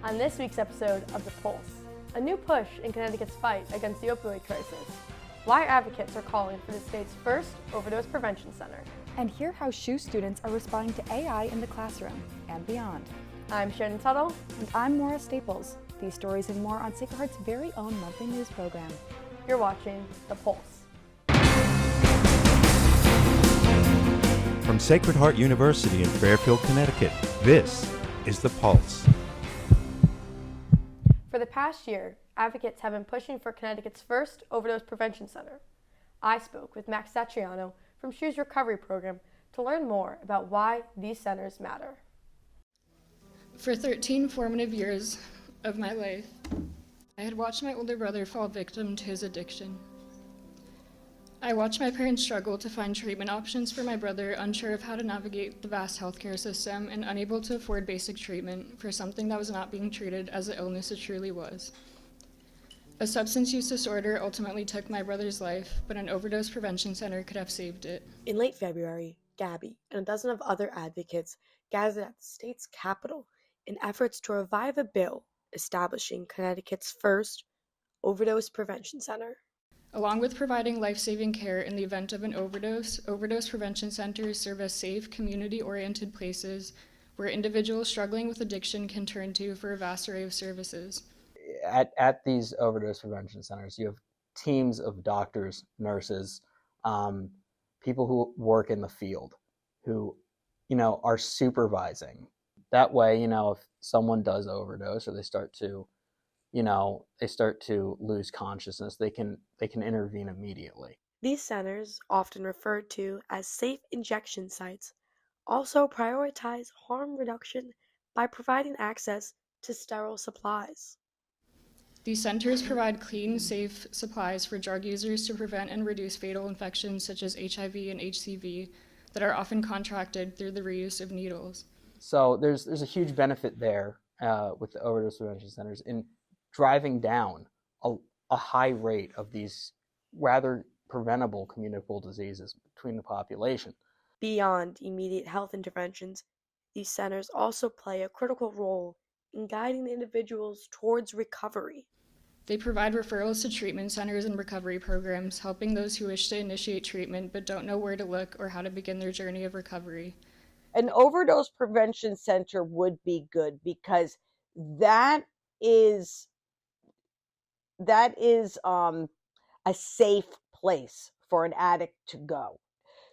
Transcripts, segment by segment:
On this week's episode of The Pulse, a new push in Connecticut's fight against the opioid crisis, why advocates are calling for the state's first overdose prevention center, and hear how SHU students are responding to AI in the classroom and beyond. I'm Shannon Tuttle. And I'm Maura Staples. These stories and more on Sacred Heart's very own monthly news program. You're watching The Pulse. From Sacred Heart University in Fairfield, Connecticut, this is The Pulse. For the past year, advocates have been pushing for Connecticut's first overdose prevention center. I spoke with Max Satriano from SHU's recovery program to learn more about why these centers matter. For 13 formative years of my life, I had watched my older brother fall victim to his addiction. I watched my parents struggle to find treatment options for my brother, unsure of how to navigate the vast healthcare system and unable to afford basic treatment for something that was not being treated as an illness it truly was. A substance use disorder ultimately took my brother's life, but an overdose prevention center could have saved it. In late February, Gabby and a dozen of other advocates gathered at the state's capitol in efforts to revive a bill establishing Connecticut's first overdose prevention center. Along with providing life-saving care in the event of an overdose prevention centers serve as safe, community-oriented places where individuals struggling with addiction can turn to for a vast array of services. At these overdose prevention centers, you have teams of doctors, nurses, people who work in the field who, are supervising. That way, if someone does overdose or they start to lose consciousness, they can intervene immediately. These centers, often referred to as safe injection sites, also prioritize harm reduction by providing access to sterile supplies. These centers provide clean, safe supplies for drug users to prevent and reduce fatal infections such as HIV and HCV that are often contracted through the reuse of needles. So there's a huge benefit there with the overdose prevention centers in driving down a high rate of these rather preventable communicable diseases between the population. Beyond immediate health interventions, these centers also play a critical role in guiding individuals towards recovery. They provide referrals to treatment centers and recovery programs, helping those who wish to initiate treatment but don't know where to look or how to begin their journey of recovery. An overdose prevention center would be good because that is a safe place for an addict to go.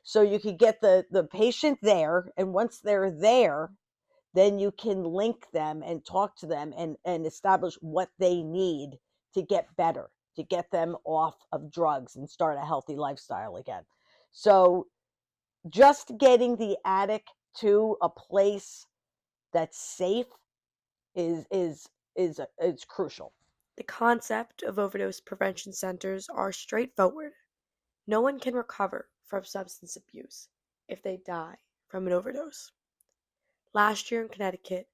So you could get the patient there, and once they're there, then you can link them and talk to them and establish what they need to get better, to get them off of drugs and start a healthy lifestyle again. So just getting the addict to a place that's safe is crucial. The concept of overdose prevention centers are straightforward. No one can recover from substance abuse if they die from an overdose. Last year in Connecticut,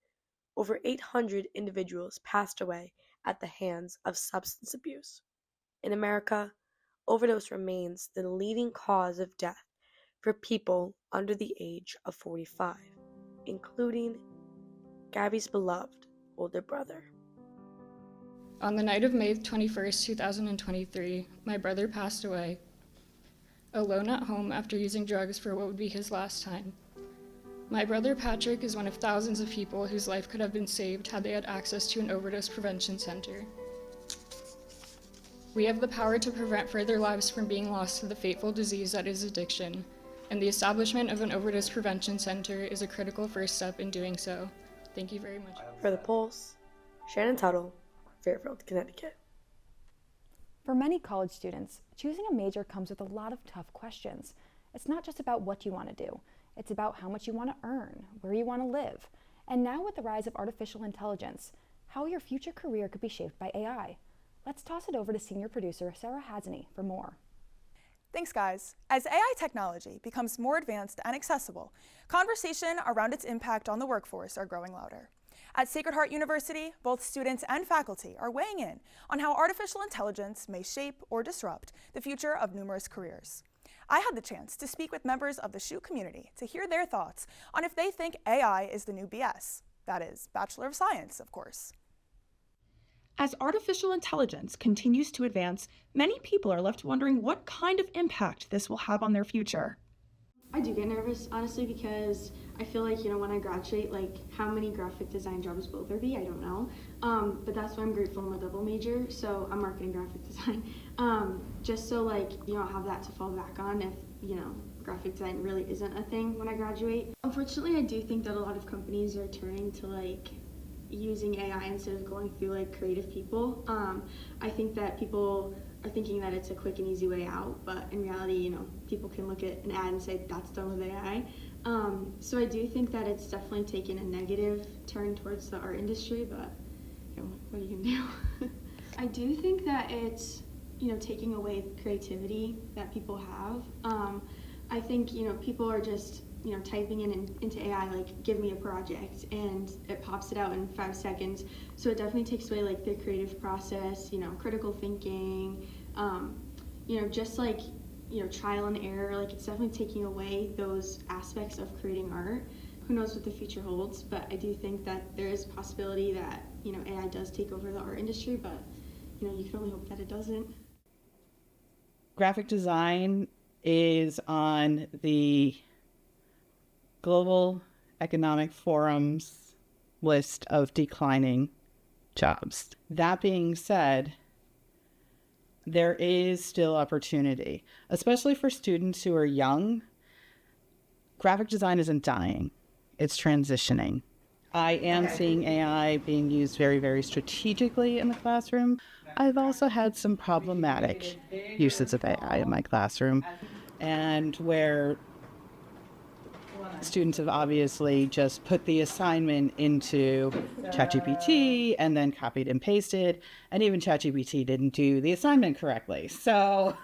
over 800 individuals passed away at the hands of substance abuse. In America, overdose remains the leading cause of death for people under the age of 45, including Gabby's beloved older brother. On the night of May 21st, 2023, my brother passed away, alone at home after using drugs for what would be his last time. My brother Patrick is one of thousands of people whose life could have been saved had they had access to an overdose prevention center. We have the power to prevent further lives from being lost to the fateful disease that is addiction, and the establishment of an overdose prevention center is a critical first step in doing so. Thank you very much. For The Pulse, Shannon Tuttle, Fairfield, Connecticut. For many college students, choosing a major comes with a lot of tough questions. It's not just about what you want to do. It's about how much you want to earn, where you want to live, and now with the rise of artificial intelligence, how your future career could be shaped by AI. Let's toss it over to senior producer Sarah Hasney for more. Thanks, guys. As AI technology becomes more advanced and accessible, conversation around its impact on the workforce are growing louder. At Sacred Heart University, both students and faculty are weighing in on how artificial intelligence may shape or disrupt the future of numerous careers. I had the chance to speak with members of the SHU community to hear their thoughts on if they think AI is the new BS. That is, Bachelor of Science, of course. As artificial intelligence continues to advance, many people are left wondering what kind of impact this will have on their future. I do get nervous, honestly, because I feel like, when I graduate, how many graphic design jobs will there be? I don't know. But that's why I'm grateful I'm a double major, so I'm marketing graphic design. Just so, I'll have that to fall back on if, graphic design really isn't a thing when I graduate. Unfortunately, I do think that a lot of companies are turning to, using AI instead of going through, creative people. I think that people are thinking that it's a quick and easy way out, but in reality, people can look at an ad and say that's done with AI. So I do think that it's definitely taken a negative turn towards the art industry, but what are you gonna do? I do think that it's taking away the creativity that people have. I think people are just typing into AI give me a project, and it pops it out in 5 seconds. So it definitely takes away their creative process, critical thinking, just trial and error. It's definitely taking away those aspects of creating art. Who knows what the future holds, but I do think that there is a possibility that AI does take over the art industry, but you can only hope that it doesn't. Graphic design is on the Global Economic Forum's list of declining jobs. That being said, there is still opportunity, especially for students who are young. Graphic design isn't dying, it's transitioning. I am seeing AI being used very, very strategically in the classroom. I've also had some problematic uses of AI in my classroom, and where students have obviously just put the assignment into ChatGPT and then copied and pasted, and even ChatGPT didn't do the assignment correctly. So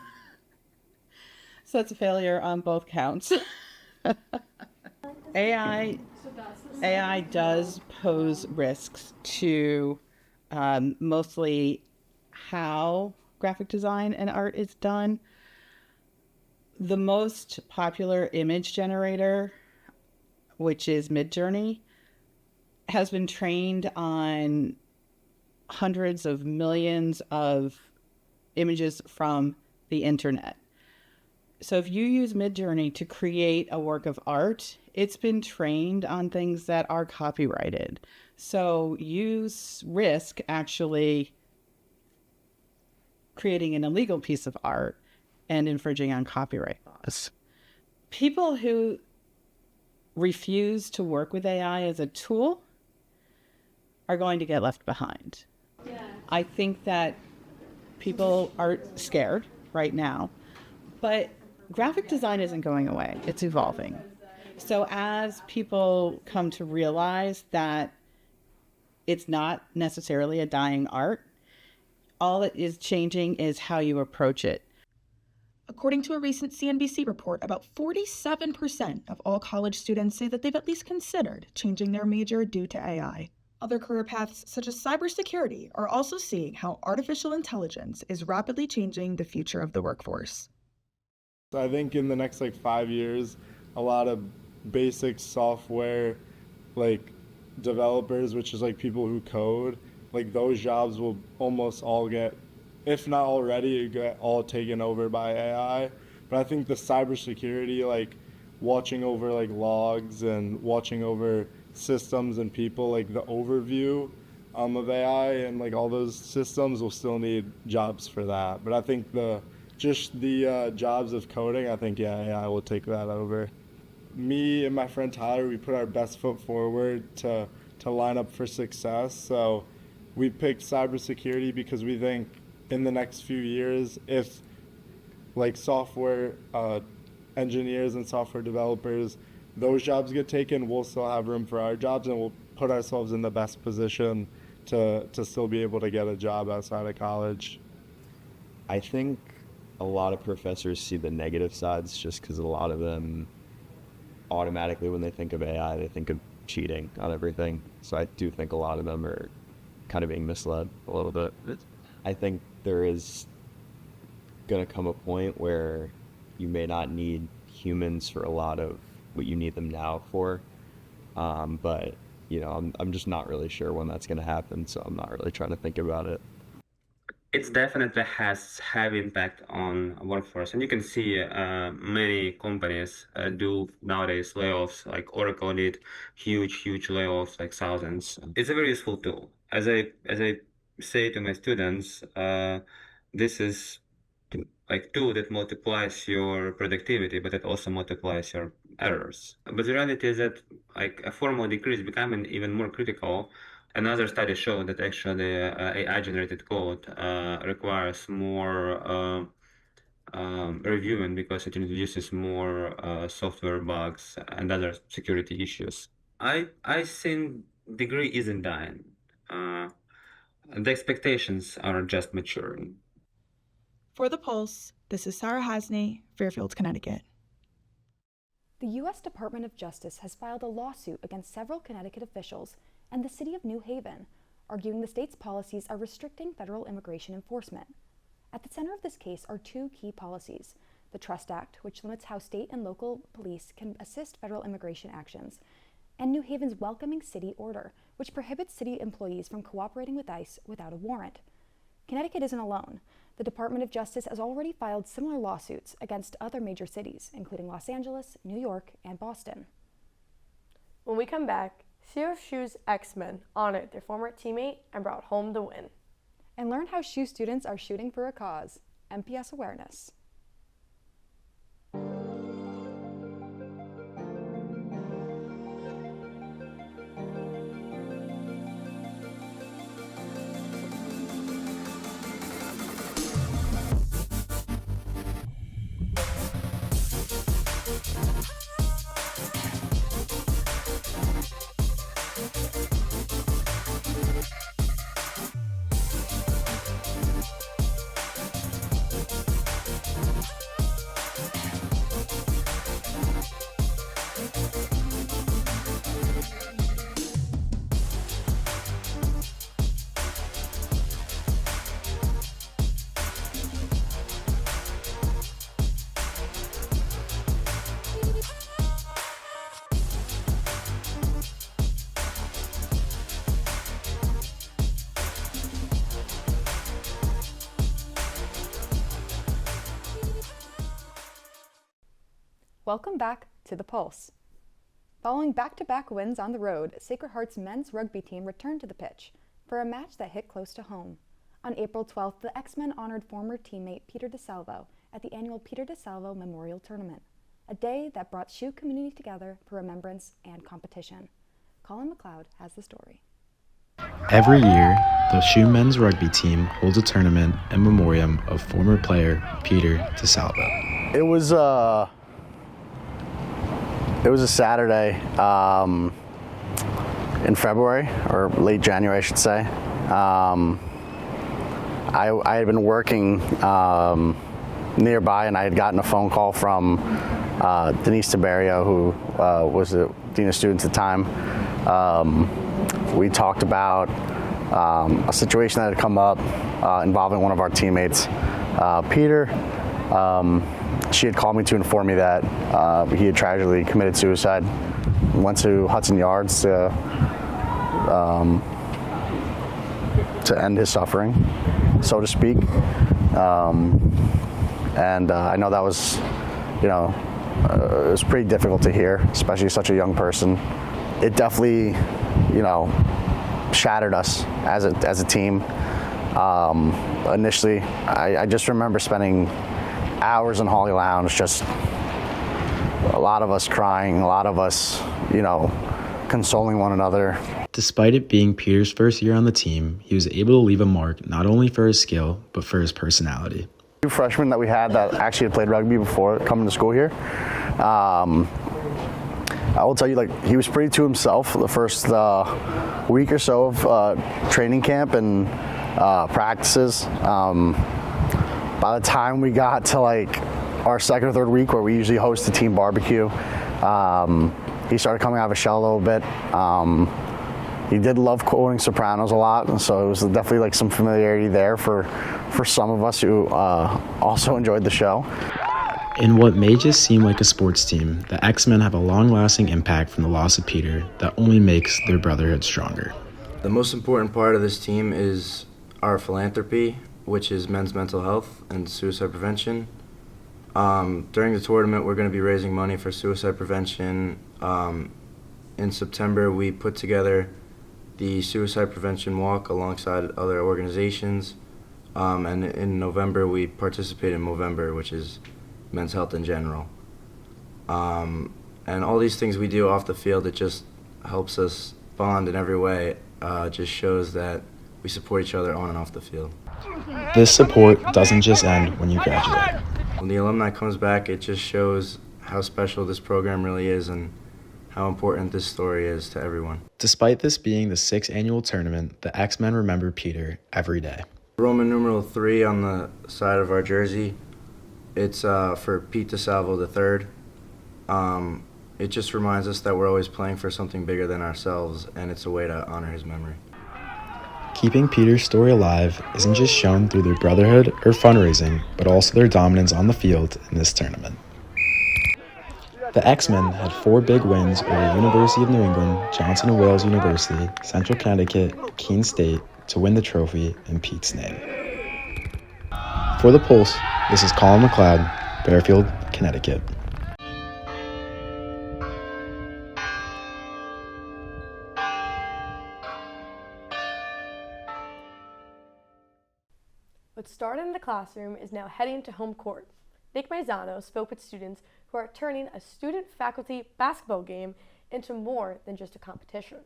it's a failure on both counts. AI does pose risks to mostly how graphic design and art is done. The most popular image generator, which is Midjourney, has been trained on hundreds of millions of images from the internet. So if you use Midjourney to create a work of art, it's been trained on things that are copyrighted. So you risk actually creating an illegal piece of art and infringing on copyright laws. People who refuse to work with AI as a tool are going to get left behind. Yeah. I think that people are scared right now, but graphic design isn't going away. It's evolving. So as people come to realize that it's not necessarily a dying art, all it is changing is how you approach it. According to a recent CNBC report, about 47% of all college students say that they've at least considered changing their major due to AI. Other career paths, such as cybersecurity, are also seeing how artificial intelligence is rapidly changing the future of the workforce. I think in the next 5 years, a lot of basic software developers, which is people who code, those jobs will almost all get, if not already, get all taken over by AI. But I think the cybersecurity, watching over logs and watching over systems and people, the overview of AI and all those systems will still need jobs for that. But I think the jobs of coding, I think AI will take that over. Me and my friend Tyler, we put our best foot forward to line up for success. So we picked cybersecurity because we think in the next few years, if software engineers and software developers, those jobs get taken, we'll still have room for our jobs, and we'll put ourselves in the best position to still be able to get a job outside of college. I think a lot of professors see the negative sides just because a lot of them automatically, when they think of AI, they think of cheating on everything. So I do think a lot of them are kind of being misled a little bit. I think there is going to come a point where you may not need humans for a lot of what you need them now for, but I'm just not really sure when that's going to happen, so I'm not really trying to think about it. It definitely has heavy impact on workforce, and you can see many companies do nowadays layoffs. Like Oracle did huge layoffs, like thousands. It's a very useful tool. As I say to my students, this is like tool that multiplies your productivity, but it also multiplies your errors. But the reality is that like a formal degree is becoming even more critical. Another study showed that actually AI-generated code requires more reviewing because it introduces more software bugs and other security issues. I think degree isn't dying. The expectations are just maturing. For The Pulse, this is Sarah Hasney, Fairfield, Connecticut. The U.S. Department of Justice has filed a lawsuit against several Connecticut officials and the city of New Haven, arguing the state's policies are restricting federal immigration enforcement. At the center of this case are two key policies: the Trust Act, which limits how state and local police can assist federal immigration actions, and New Haven's Welcoming City Order, which prohibits city employees from cooperating with ICE without a warrant. Connecticut isn't alone. The Department of Justice has already filed similar lawsuits against other major cities, including Los Angeles, New York, and Boston. When we come back, see how Shoe's X-Men honored their former teammate and brought home the win. And learn how Shoe students are shooting for a cause, MPS awareness. Welcome back to The Pulse. Following back-to-back wins on the road, Sacred Heart's men's rugby team returned to the pitch for a match that hit close to home. On April 12th, the X-Men honored former teammate Peter DeSalvo at the annual Peter DeSalvo Memorial Tournament, a day that brought Shoe community together for remembrance and competition. Colin McLeod has the story. Every year, the Shoe men's rugby team holds a tournament in memoriam of former player Peter DeSalvo. It was a Saturday in February, or late January, I should say. I had been working nearby, and I had gotten a phone call from Denise Tiberio, who was the Dean of Students at the time. We talked about a situation that had come up involving one of our teammates, Peter. She had called me to inform me that he had tragically committed suicide. Went to Hudson Yards to end his suffering, so to speak. And I know that was, it was pretty difficult to hear, especially such a young person. It definitely, shattered us as a team. Initially, I just remember spending hours in Holly Lounge, just a lot of us crying, a lot of us, consoling one another. Despite it being Peter's first year on the team, he was able to leave a mark not only for his skill, but for his personality. Two freshmen that we had that actually had played rugby before coming to school here, I will tell you, he was pretty to himself the first week or so of training camp and practices. By the time we got to our second or third week, where we usually host a team barbecue, he started coming out of his shell a little bit. He did love quoting Sopranos a lot, and so it was definitely some familiarity there for some of us who also enjoyed the show. In what may just seem like a sports team, the X-Men have a long-lasting impact from the loss of Peter that only makes their brotherhood stronger. The most important part of this team is our philanthropy, which is men's mental health and suicide prevention. During the tournament, we're going to be raising money for suicide prevention. In September, we put together the Suicide Prevention Walk alongside other organizations. And in November, we participate in Movember, which is men's health in general. And all these things we do off the field, it just helps us bond in every way. Just shows that we support each other on and off the field. This support doesn't just end when you graduate. When the alumni comes back, it just shows how special this program really is and how important this story is to everyone. Despite this being the 6th annual tournament, the X-Men remember Peter every day. Roman numeral 3 on the side of our jersey, it's for Pete DeSalvo III. It just reminds us that we're always playing for something bigger than ourselves, and it's a way to honor his memory. Keeping Peter's story alive isn't just shown through their brotherhood or fundraising, but also their dominance on the field in this tournament. The X-Men had 4 big wins over University of New England, Johnson & Wales University, Central Connecticut, Keene State to win the trophy in Pete's name. For The Pulse, this is Colin McLeod, Fairfield, Connecticut. What started in the classroom is now heading to home court. Nick Maizano spoke with students who are turning a student-faculty basketball game into more than just a competition.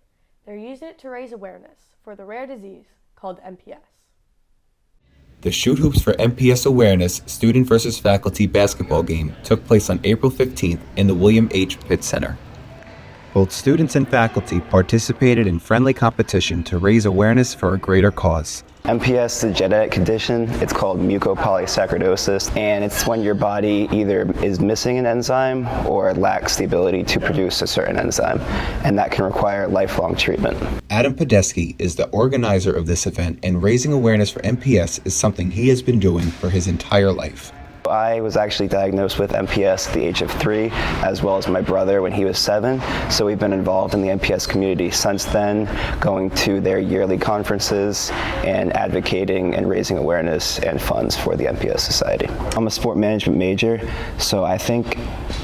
They're using it to raise awareness for the rare disease called MPS. The Shoot Hoops for MPS Awareness Student versus Faculty basketball game took place on April 15th in the William H. Pitt Center. Both students and faculty participated in friendly competition to raise awareness for a greater cause. MPS is a genetic condition. It's called mucopolysaccharidosis, and it's when your body either is missing an enzyme or lacks the ability to produce a certain enzyme, and that can require lifelong treatment. Adam Podesky is the organizer of this event, and raising awareness for MPS is something he has been doing for his entire life. I was actually diagnosed with MPS at the age of 3, as well as my brother when he was 7. So we've been involved in the MPS community since then, going to their yearly conferences and advocating and raising awareness and funds for the MPS Society. I'm a sport management major, so I think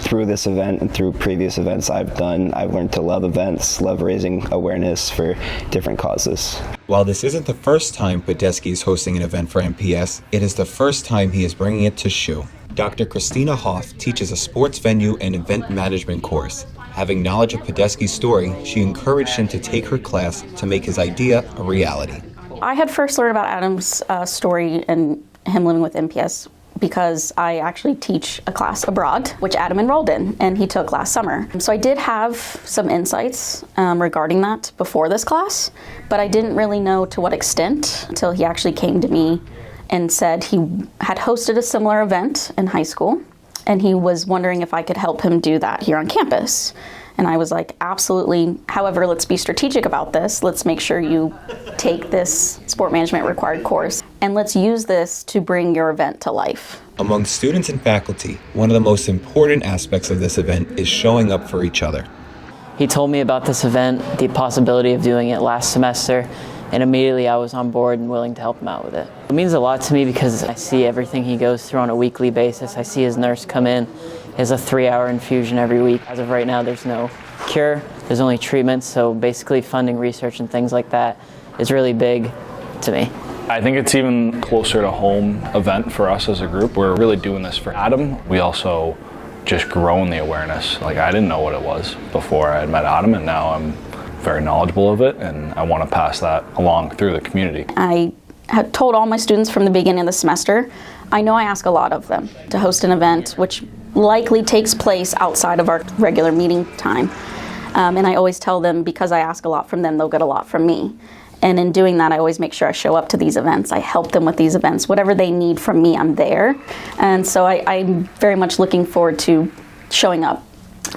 through this event and through previous events I've learned to love events, love raising awareness for different causes. While this isn't the first time Podesky is hosting an event for MPS, it is the first time he is bringing it to SHU. Dr. Christina Hoff teaches a sports venue and event management course. Having knowledge of Podesky's story, she encouraged him to take her class to make his idea a reality. I had first learned about Adam's story and him living with MPS because I actually teach a class abroad, which Adam enrolled in, and he took last summer. So I did have some insights regarding that before this class, but I didn't really know to what extent until he actually came to me and said he had hosted a similar event in high school, and he was wondering if I could help him do that here on campus. And I was like, absolutely. However, let's be strategic about this. Let's make sure you take this sport management required course, and let's use this to bring your event to life. Among students and faculty, one of the most important aspects of this event is showing up for each other. He told me about this event, the possibility of doing it last semester, and immediately I was on board and willing to help him out with it. It means a lot to me because I see everything he goes through on a weekly basis. I see his nurse come in. He has a 3-hour infusion every week. As of right now, there's no cure. There's only treatment, so basically funding research and things like that is really big to me. I think it's even closer to home event for us as a group. We're really doing this for Adam. We also just grown the awareness. Like, I didn't know what it was before I had met Adam, and now I'm very knowledgeable of it, and I want to pass that along through the community. I had told all my students from the beginning of the semester, I know I ask a lot of them to host an event which likely takes place outside of our regular meeting time. And I always tell them because I ask a lot from them, they'll get a lot from me. And in doing that, I always make sure I show up to these events. I help them with these events. Whatever they need from me, I'm there. And so I'm very much looking forward to showing up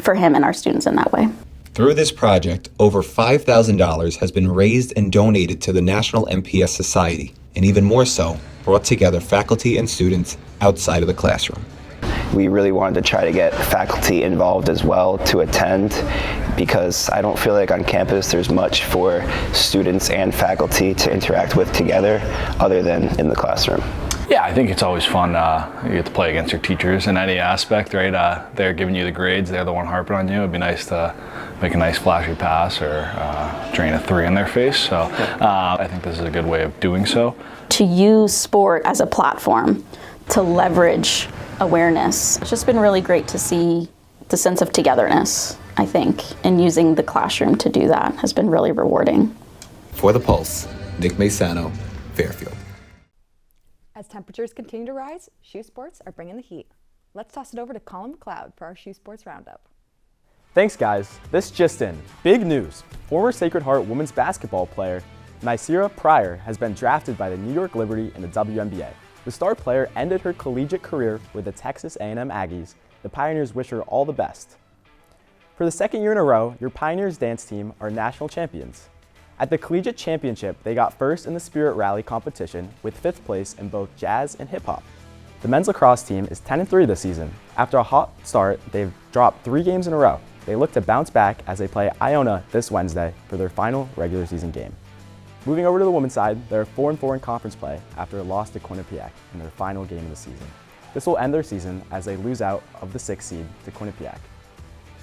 for him and our students in that way. Through this project, over $5,000 has been raised and donated to the National MPS Society, and even more so, brought together faculty and students outside of the classroom. we really wanted to try to get faculty involved as well to attend, because I don't feel like on campus there's much for students and faculty to interact with together other than in the classroom. Yeah, I think it's always fun. You get to play against your teachers in any aspect, right? They're giving you the grades, they're the one harping on you. It'd be nice to make a nice flashy pass or drain a 3 in their face. So I think this is a good way of doing so. To use sport as a platform to leverage awareness. It's just been really great to see the sense of togetherness, I think, and using the classroom to do that has been really rewarding. For the Pulse, Nick Maisano, Fairfield. As temperatures continue to rise, shoe sports are bringing the heat. Let's toss it over to Colin McLeod for our shoe sports roundup. Thanks, guys. This just in. Big news. Former Sacred Heart women's basketball player Nycera Pryor has been drafted by the New York Liberty in the WNBA. The star player ended her collegiate career with the Texas A&M Aggies. The Pioneers wish her all the best. For the second year in a row, your Pioneers dance team are national champions. At the Collegiate Championship, they got first in the Spirit Rally competition with 5th place in both jazz and hip hop. The men's lacrosse team is 10-3 this season. After a hot start, they've dropped 3 games in a row. They look to bounce back as they play Iona this Wednesday for their final regular season game. Moving over to the women's side, they're 4-4 in conference play after a loss to Quinnipiac in their final game of the season. This will end their season as they lose out of the 6th seed to Quinnipiac.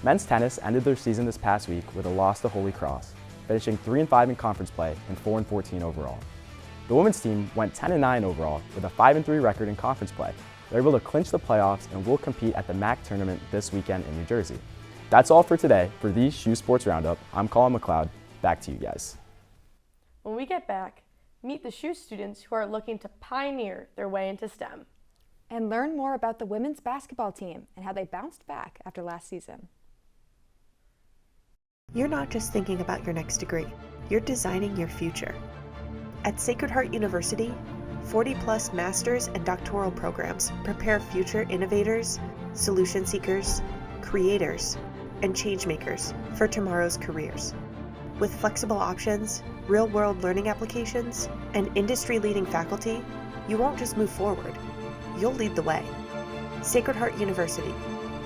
Men's tennis ended their season this past week with a loss to Holy Cross, finishing 3-5 in conference play and 4-14 overall. The women's team went 10-9 overall with a 5-3 record in conference play. They're able to clinch the playoffs and will compete at the MAC tournament this weekend in New Jersey. That's all for today. For the Shoe Sports Roundup, I'm Colin McLeod. Back to you guys. When we get back, meet the shoe students who are looking to pioneer their way into STEM. And learn more about the women's basketball team and how they bounced back after last season. You're not just thinking about your next degree, you're designing your future. At Sacred Heart University, 40+ master's and doctoral programs prepare future innovators, solution seekers, creators, and changemakers for tomorrow's careers. With flexible options, real-world learning applications, and industry-leading faculty, you won't just move forward, you'll lead the way. Sacred Heart University.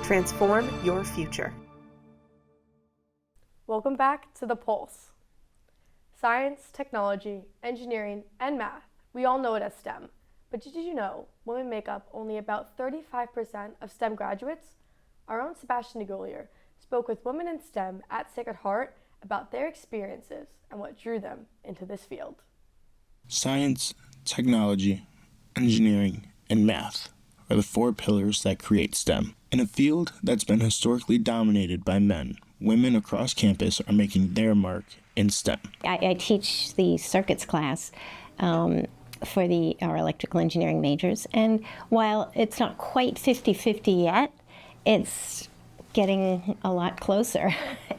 Transform your future. Welcome back to The Pulse. Science, technology, engineering, and math, we all know it as STEM. But did you know women make up only about 35% of STEM graduates? Our own Sebastian DeGolier spoke with women in STEM at Sacred Heart about their experiences and what drew them into this field. Science, technology, engineering, and math are the 4 pillars that create STEM. In a field that's been historically dominated by men, women across campus are making their mark in STEM. I teach the circuits class for our electrical engineering majors, and while it's not quite 50-50 yet, it's getting a lot closer.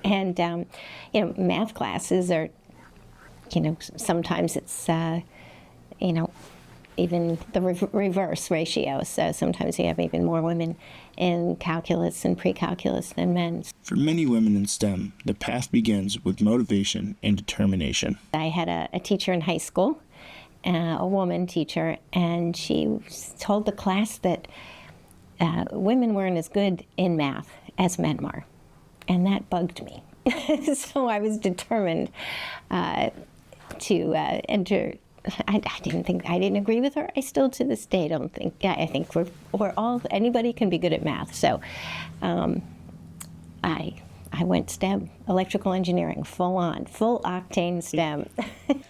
And math classes are, sometimes it's even the reverse ratio. So sometimes you have even more women in calculus and pre-calculus than men. For many women in STEM, the path begins with motivation and determination. I had a teacher in high school, a woman teacher, and she told the class that women weren't as good in math as men were. And that bugged me. So I was determined to enter. I didn't agree with her. I still to this day don't think. Yeah, I think we're all, anybody can be good at math. So I went STEM, electrical engineering, full octane STEM.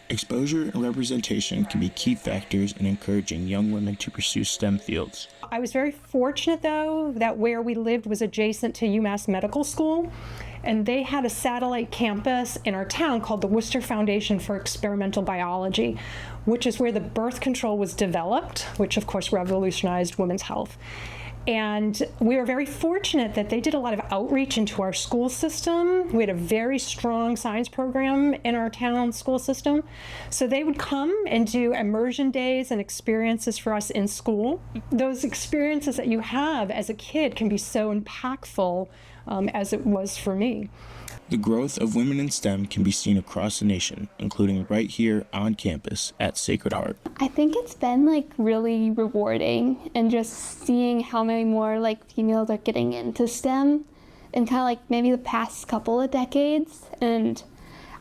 Exposure and representation can be key factors in encouraging young women to pursue STEM fields. I was very fortunate, though, that where we lived was adjacent to UMass Medical School, and they had a satellite campus in our town called the Worcester Foundation for Experimental Biology, which is where the birth control was developed, which of course revolutionized women's health. And we were very fortunate that they did a lot of outreach into our school system. We had a very strong science program in our town school system. So they would come and do immersion days and experiences for us in school. Those experiences that you have as a kid can be so impactful as it was for me. The growth of women in STEM can be seen across the nation, including right here on campus at Sacred Heart. I think it's been really rewarding, and just seeing how many more females are getting into STEM in maybe the past couple of decades. And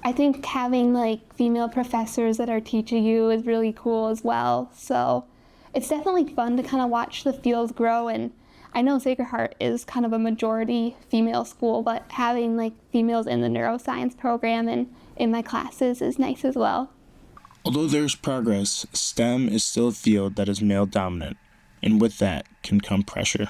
I think having female professors that are teaching you is really cool as well. So it's definitely fun to watch the field grow. And I know Sacred Heart is kind of a majority female school, but having females in the neuroscience program and in my classes is nice as well. Although there's progress, STEM is still a field that is male dominant, and with that can come pressure.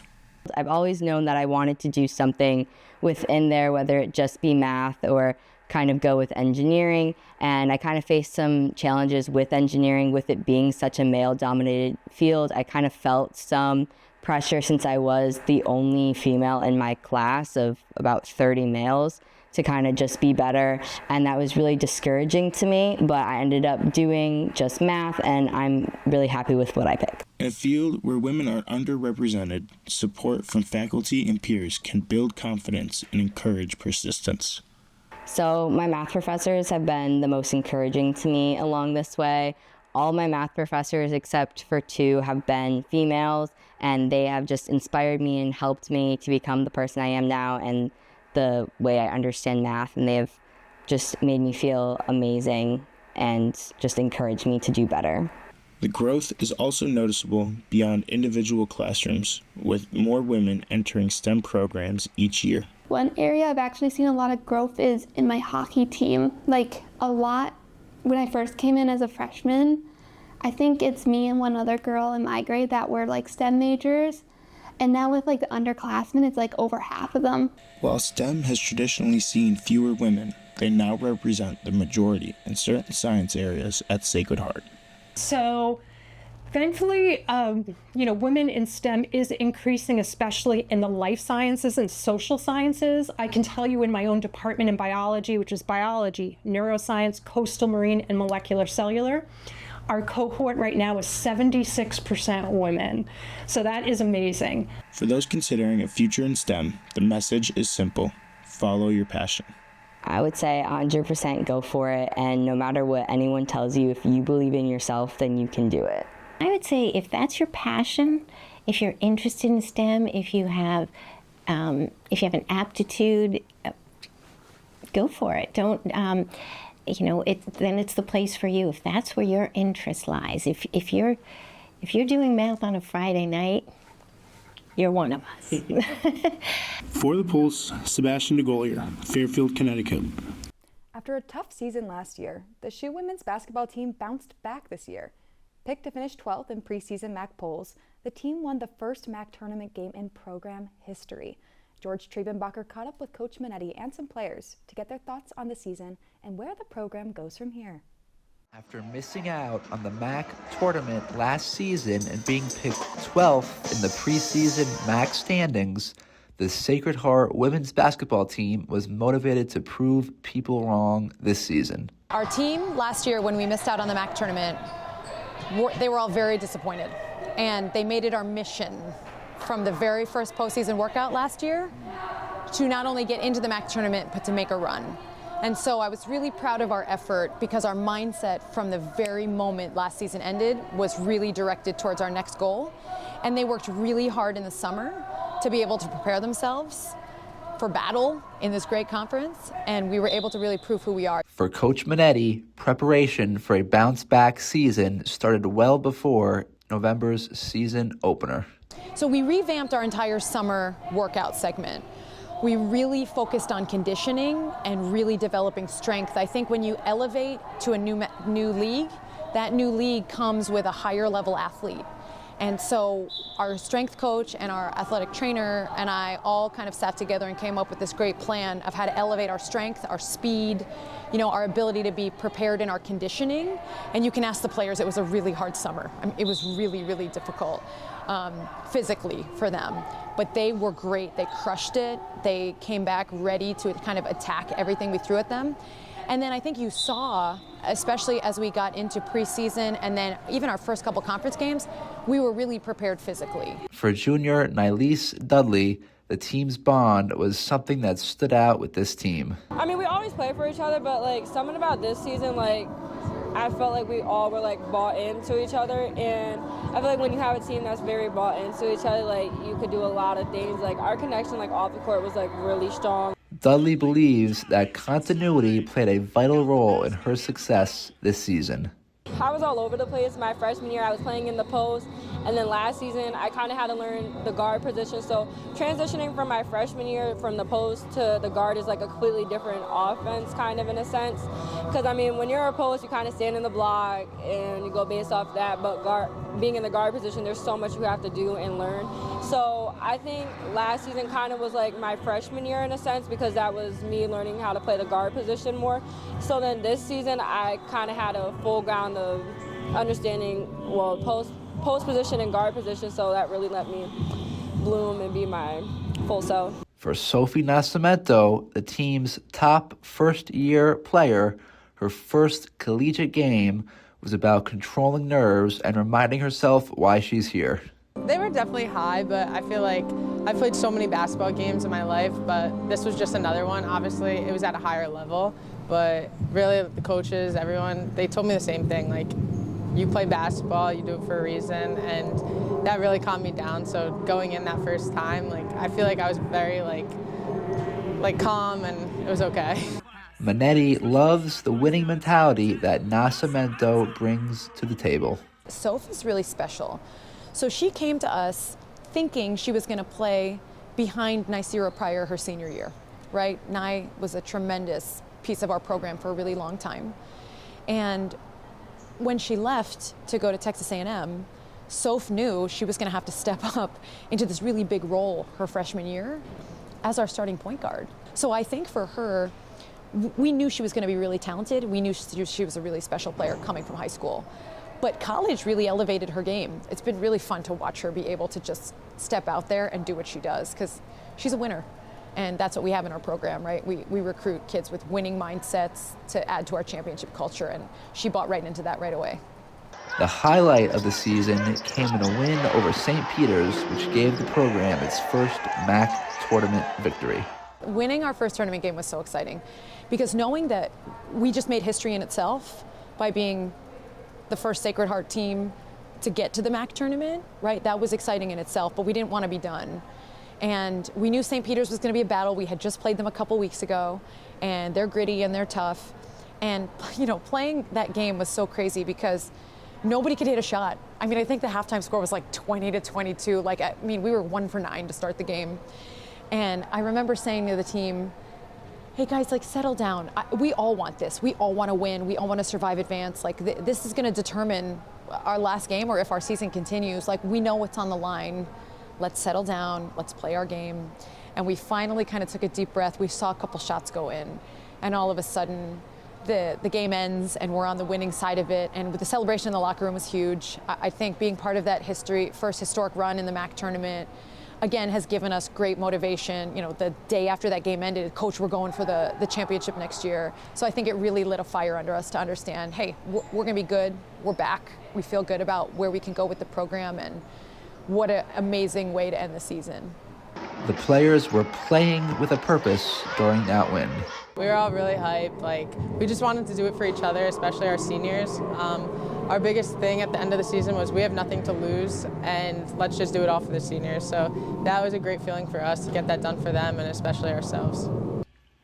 I've always known that I wanted to do something within there, whether it just be math or kind of go with engineering, and I kind of faced some challenges with engineering, with it being such a male-dominated field. I kind of felt some pressure, since I was the only female in my class of about 30 males, to kind of just be better, and that was really discouraging to me, but I ended up doing just math, and I'm really happy with what I picked. In a field where women are underrepresented, support from faculty and peers can build confidence and encourage persistence. So my math professors have been the most encouraging to me along this way. All my math professors, except for 2, have been females, and they have just inspired me and helped me to become the person I am now and the way I understand math, and they have just made me feel amazing and just encouraged me to do better. The growth is also noticeable beyond individual classrooms, with more women entering STEM programs each year. One area I've actually seen a lot of growth is in my hockey team. A lot when I first came in as a freshman, I think it's me and one other girl in my grade that were STEM majors. And now with the underclassmen, it's over half of them. While STEM has traditionally seen fewer women, they now represent the majority in certain science areas at Sacred Heart. So thankfully, women in STEM is increasing, especially in the life sciences and social sciences. I can tell you in my own department in biology, which is biology, neuroscience, coastal marine, and molecular cellular, our cohort right now is 76% women. So that is amazing. For those considering a future in STEM, the message is simple: follow your passion. I would say 100% go for it, and no matter what anyone tells you, if you believe in yourself, then you can do it. I would say if that's your passion, if you're interested in STEM, if you have an aptitude, go for it. Don't, then it's the place for you. If that's where your interest lies, if you're doing math on a Friday night, you're one of us. For the Pulse, Sebastian DeGolier, Fairfield, Connecticut. After a tough season last year, the SHU women's basketball team bounced back this year. Picked to finish 12th in preseason MAC polls, the team won the first MAC tournament game in program history. George Triebenbacher caught up with Coach Minetti and some players to get their thoughts on the season and where the program goes from here. After missing out on the MAC tournament last season and being picked 12th in the preseason MAC standings, the Sacred Heart women's basketball team was motivated to prove people wrong this season. Our team last year, when we missed out on the MAC tournament, they were all very disappointed, and they made it our mission from the very first postseason workout last year to not only get into the MAC tournament, but to make a run. And so I was really proud of our effort, because our mindset from the very moment last season ended was really directed towards our next goal. And they worked really hard in the summer to be able to prepare themselves for battle in this great conference, and we were able to really prove who we are. For Coach Minetti, preparation for a bounce-back season started well before November's season opener. So we revamped our entire summer workout segment. We really focused on conditioning and really developing strength. I think when you elevate to a new league, that new league comes with a higher level athlete. And so our strength coach and our athletic trainer and I all kind of sat together and came up with this great plan of how to elevate our strength, our speed, our ability to be prepared in our conditioning. And you can ask the players, it was a really hard summer. I mean, it was really, really difficult physically for them. But they were great. They crushed it. They came back ready to kind of attack everything we threw at them. And then I think you saw, especially as we got into preseason and then even our first couple conference games, we were really prepared physically. For junior Nylise Dudley, the team's bond was something that stood out with this team. I mean, we always play for each other, but like something about this season, like I felt like we all were like bought into each other, and I feel like when you have a team that's very bought into each other, like you could do a lot of things. Like our connection, like off the court, was like really strong. Dudley believes that continuity played a vital role in her success this season. I was all over the place. My freshman year, I was playing in the post, and then last season, I kind of had to learn the guard position. So transitioning from my freshman year from the post to the guard is like a completely different offense, kind of in a sense. Because I mean, when you're a post, you kind of stand in the block and you go based off that. But being in the guard position, there's so much you have to do and learn. So I think last season kind of was like my freshman year in a sense, because that was me learning how to play the guard position more. So then this season, I kind of had a full ground of understanding, well, post position and guard position, so that really let me bloom and be my full self. For Sophie Nascimento, the team's top first-year player, her first collegiate game was about controlling nerves and reminding herself why she's here. They were definitely high, but I feel like I've played so many basketball games in my life, but this was just another one. Obviously, it was at a higher level, but really the coaches, everyone, they told me the same thing, like, you play basketball, you do it for a reason, and that really calmed me down. So going in that first time, like, I feel like I was very, like calm, and it was okay. Manetti loves the winning mentality that Nascimento brings to the table. Soph is really special. So she came to us thinking she was going to play behind Nicira Pryor her senior year, right? Nye was a tremendous piece of our program for a really long time. And when she left to go to Texas A&M, Soph knew she was going to have to step up into this really big role her freshman year as our starting point guard. So I think for her, we knew she was going to be really talented. We knew she was a really special player coming from high school. But college really elevated her game. It's been really fun to watch her be able to just step out there and do what she does, because she's a winner. And that's what we have in our program, right? We recruit kids with winning mindsets to add to our championship culture, and she bought right into that right away. The highlight of the season came in a win over St. Peter's, which gave the program its first MAC tournament victory. Winning our first tournament game was so exciting, because knowing that we just made history in itself by being the first Sacred Heart team to get to the MAC tournament, right? That was exciting in itself, but we didn't want to be done. And we knew St. Peter's was going to be a battle. We had just played them a couple weeks ago, and they're gritty and they're tough. And, you know, playing that game was so crazy because nobody could hit a shot. I mean, I think the halftime score was like 20-22. Like, I mean, we were 1 for 9 to start the game. And I remember saying to the team, hey guys, like, settle down. We all want this. We all want to win. We all want to survive advance. Like, this is going to determine our last game or if our season continues. Like, we know what's on the line. Let's settle down. Let's play our game. And we finally kind of took a deep breath. We saw a couple shots go in. And all of a sudden, the game ends and we're on the winning side of it. And with the celebration in the locker room was huge. I think being part of that first historic run in the MAC tournament, again, has given us great motivation. You know, the day after that game ended, coach, we're going for the championship next year. So I think it really lit a fire under us to understand, hey, we're going to be good. We're back. We feel good about where we can go with the program, and what an amazing way to end the season. The players were playing with a purpose during that win. We were all really hyped. Like, we just wanted to do it for each other, especially our seniors. Our biggest thing at the end of the season was we have nothing to lose, and let's just do it all for the seniors. So that was a great feeling for us to get that done for them, and especially ourselves.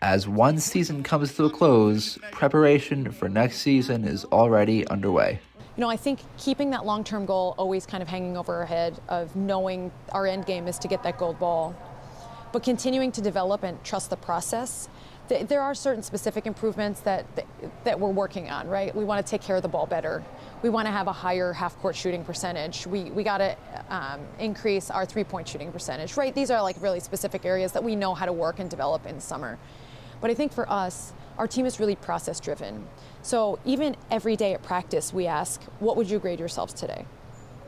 As one season comes to a close, preparation for next season is already underway. You know, I think keeping that long-term goal always kind of hanging over our head of knowing our end game is to get that gold ball, but continuing to develop and trust the process. There are certain specific improvements that we're working on, right? We want to take care of the ball better. We want to have a higher half-court shooting percentage. We got to increase our three-point shooting percentage, right? These are like really specific areas that we know how to work and develop in the summer. But I think for us, our team is really process-driven. So even every day at practice, we ask, what would you grade yourselves today?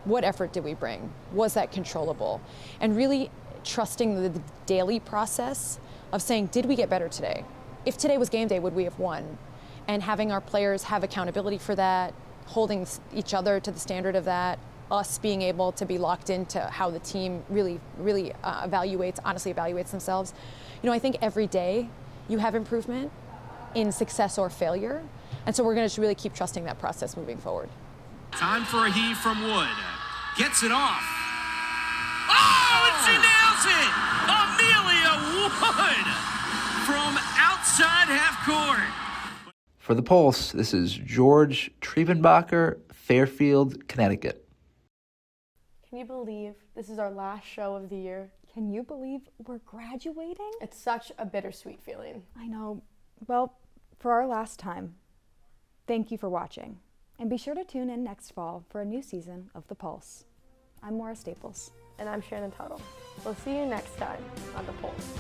What effort did we bring? Was that controllable? And really trusting the daily process of saying, did we get better today? If today was game day, would we have won? And having our players have accountability for that, holding each other to the standard of that, us being able to be locked into how the team really evaluates themselves. You know, I think every day you have improvement in success or failure, and so we're going to just really keep trusting that process moving forward. Time for a heave from Wood. Gets it off. Oh, and she nails it! Amelia Wood from outside half court. For the Pulse, this is George Triebenbacher, Fairfield, Connecticut. Can you believe this is our last show of the year? Can you believe we're graduating? It's such a bittersweet feeling. I know. Well, for our last time, thank you for watching. And be sure to tune in next fall for a new season of The Pulse. I'm Maura Staples. And I'm Shannon Tuttle. We'll see you next time on The Pulse.